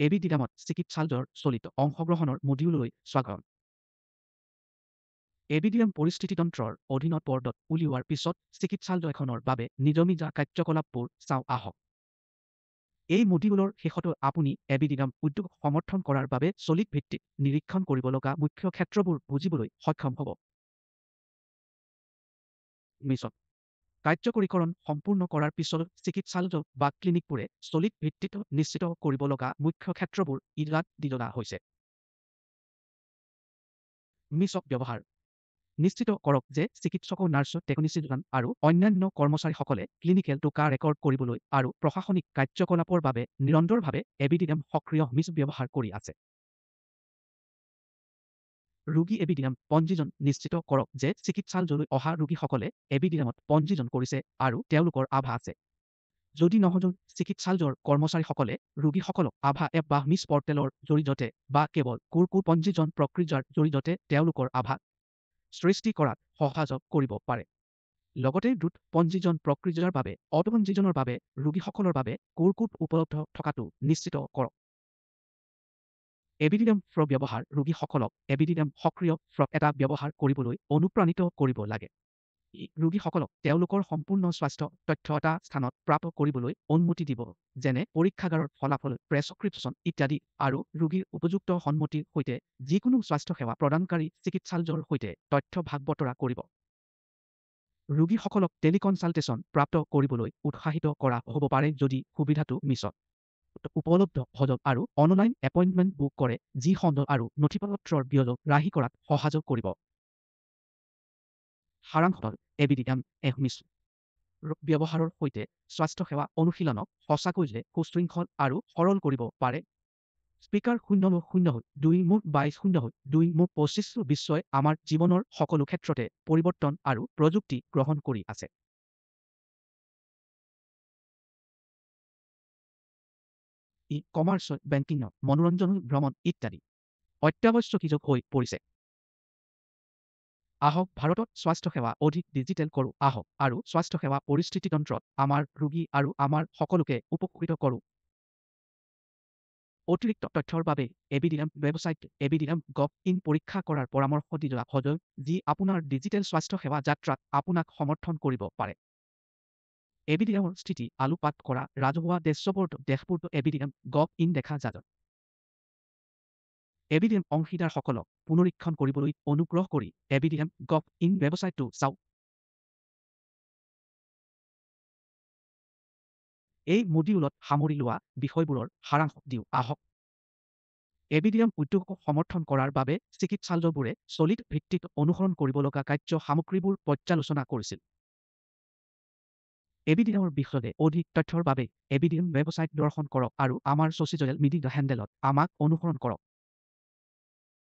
এবিডিডামত চিকিৎসালয়ৰ চলিত অংশগ্ৰহণৰ মডিউললৈ স্বাগতম। এবিডিএম পৰিস্থিতিতন্ত্ৰৰ অধীনত বৰ্ডত উলিওৱাৰ পিছত চিকিৎসালয়খনৰ বাবে নিজা কাৰ্যকলাপবোৰ চাওঁ আহক। এই মডিউলৰ শেষতো আপুনি এবিডিএম উদ্যোগ সমৰ্থন কৰাৰ বাবে চলিত ভিত্তিত নিৰীক্ষণ কৰিব লগা মুখ্য ক্ষেত্ৰবোৰ বুজিবলৈ সক্ষম হ'ব। মিছন কাৰ্যকৰীকৰণ সম্পূৰ্ণ কৰাৰ পিছত চিকিৎসালয় বা ক্লিনিকবোৰে চলিত ভিত্তিত নিশ্চিত কৰিব লগা মুখ্য ক্ষেত্ৰবোৰ ইয়াত দি দিয়া হৈছে। মিছক ব্যৱহাৰ নিশ্চিত কৰক যে চিকিৎসক, নাৰ্ছ, টেকনিচিয়ান আৰু অন্যান্য কৰ্মচাৰীসকলে ক্লিনিকেল টকা ৰেকৰ্ড কৰিবলৈ আৰু প্ৰশাসনিক কাৰ্যকলাপৰ বাবে নিৰন্তৰভাৱে এবিডিএম সক্ৰিয় মিছ ব্যৱহাৰ কৰি আছে। ৰোগী এবিডিএম পঞ্জীয়ন নিশ্চিত কৰক যে চিকিৎসালয়লৈ অহা ৰোগীসকলে এবিডিএমত পঞ্জীয়ন কৰিছে আৰু তেওঁলোকৰ আভা আছে। যদি নহয়, চিকিৎসালয়ৰ কৰ্মচাৰীসকলে ৰোগীসকলক আভা এপ বা মিছ পৰ্টেলৰ জৰিয়তে বা কেৱল পঞ্জীয়ন প্ৰক্ৰিয়াৰ জৰিয়তে তেওঁলোকৰ আভা সৃষ্টি কৰাত সহযোগ কৰিব পাৰে। লগতে দ্ৰুত পঞ্জীয়ন প্ৰক্ৰিয়াৰ বাবে অটোপঞ্জীয়নৰ বাবে ৰোগীসকলৰ বাবে উপলব্ধ থকাটো নিশ্চিত কৰক। এবিডিএম ফ্ৰ ব্যৱহাৰ ৰোগীসকলক এবিডিএম সক্ৰিয় ফ্ৰ এটা ব্যৱহাৰ কৰিবলৈ অনুপ্ৰাণিত কৰিব লাগে। ৰোগীসকলক তেওঁলোকৰ সম্পূৰ্ণ স্বাস্থ্য তথ্য এটা স্থানত প্ৰাপ্ত কৰিবলৈ অনুমতি দিব, যেনে পৰীক্ষাগাৰৰ ফলাফল, প্ৰেছক্ৰিপশ্যন ইত্যাদি, আৰু ৰোগীৰ উপযুক্ত সন্মতিৰ সৈতে যিকোনো স্বাস্থ্যসেৱা প্ৰদানকাৰী চিকিৎসালয়ৰ সৈতে তথ্য ভাগ বতৰা কৰিব। ৰোগীসকলক টেলিকনচাল্টেশ্যন প্ৰাপ্ত কৰিবলৈ উৎসাহিত কৰা হ'ব পাৰে যদি সুবিধাটো মিছত উপলব্ধ সহযোগ আৰু অনলাইন এপইণ্টমেণ্ট বুক কৰে, যি খণ্ড আৰু নথিপত্ৰৰ ব্যয় ৰাহি কৰাত সহযোগ কৰিব। সাৰাংশত এবিডিএম মিছ ব্যৱহাৰৰ সৈতে স্বাস্থ্যসেৱা অনুশীলনক সঁচাকৈয়ে সুশৃংখল আৰু সৰল কৰিব পাৰে। স্পীকাৰ 0-0-2-22-0-2-25 বিশ্বই আমাৰ জীৱনৰ সকলো ক্ষেত্ৰতে পৰিৱৰ্তন আৰু প্ৰযুক্তি গ্ৰহণ কৰি আছে। ই-কমাৰ্চ, বেংকিং, মনোৰঞ্জন, ভ্ৰমণ ইত্যাদি অত্যাৱশ্যকীয় হৈ পৰিছে। আহক ভাৰতত স্বাস্থ্যসেৱা অধিক ডিজিটেল কৰোঁ আহক আৰু স্বাস্থ্যসেৱা পৰিস্থিতিতন্ত্ৰত আমাৰ ৰোগী আৰু আমাৰ সকলোকে উপকৃত কৰোঁ। অতিৰিক্ত তথ্যৰ বাবে এবিডিএম ৱেবছাইট ebidiam.gov.in পৰীক্ষা কৰাৰ পৰামৰ্শ দিয়া সহযোগ, যি আপোনাৰ ডিজিটেল স্বাস্থ্যসেৱা যাত্ৰাত আপোনাক সমৰ্থন কৰিব পাৰে। এবিডিএমৰ স্থিতি আলোকপাত কৰা ৰাজহুৱা ডেশ্ববৰ্ড ebidiam.gov.in দেখা যাব। এবিডিএম অংশীদাৰসকলক পুনৰীক্ষণ কৰিবলৈ অনুগ্ৰহ কৰি ebidiam.gov.in ৱেবছাইটটো চাওক। এই মডিউলত সামৰি লোৱা বিষয়বোৰৰ সাৰাংশ দিওঁ আহক। এবিডিএম উদ্যোগক সমৰ্থন কৰাৰ বাবে চিকিৎসালয়বোৰে চলিত ভিত্তিত অনুসৰণ কৰিব লগা কাৰ্য সামগ্ৰীবোৰ পৰ্যালোচনা কৰিছিল। এবিডিএমৰ বিষয়ে অধিক তথ্যৰ বাবে এবিডিএম ৱেবছাইট দৰ্শন কৰক আৰু আমাৰ ছ'চিয়েল মিডিয়া হেণ্ডেলত আমাক অনুসৰণ কৰক।